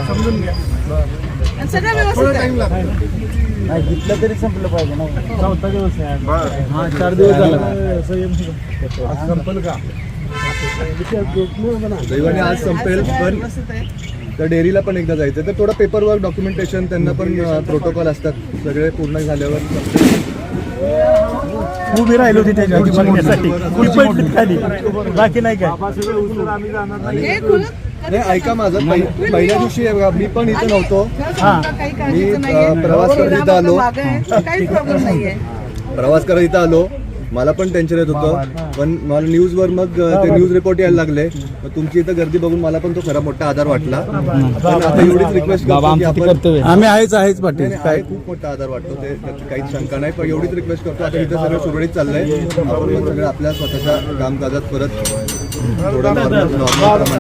समजून घ्या. आणि सगळं व्यवस्थित आहे. नाही घेतलं तरी संपलं पाहिजे ना. चौथा दिवस आहे आज. हा 4 दिवस झाला. आज संपल का? दैवाने आज संपेल, पण व्यवस्थित आहे. त्या डेअरीला पण एकदा जायचं. तर थोडं पेपरवर्क, डॉक्युमेंटेशन, त्यांना पण प्रोटोकॉल असतात, सगळे पूर्ण झाल्यावर उभी राहिली होती त्याच्या बघण्यासाठी. खाली बाकी नाही काय. आम्ही जाणार नाही. हे खुलं नाही. ऐका माझं, पहिल्या दिवशी मी पण इथे नव्हतो. काही काळजीचं नाहीये. प्रवास करत इथं आलो. मागं आहे. काहीच प्रॉब्लेम नाहीये. प्रवास करत इथं आलो, मला पण टेन्शन येत होतं, पण मला न्यूजवर मग ते न्यूज रिपोर्ट यायला लागले. मग तुमची इथं गर्दी बघून मला पण तो खरा मोठा आधार वाटला. पण आता एवढीच रिक्वेस्ट करतो की आपण आम्ही आहेच पाटील. काय खूप मोठा आधार वाटतो, ते त्यात काहीच शंका नाही. पण एवढीच रिक्वेस्ट करतो, आता इथं सगळं सुरळीत चाललंय. आपण पण सगळं आपल्या स्वतःच्या कामकाजात परत थोडं नॉर्मल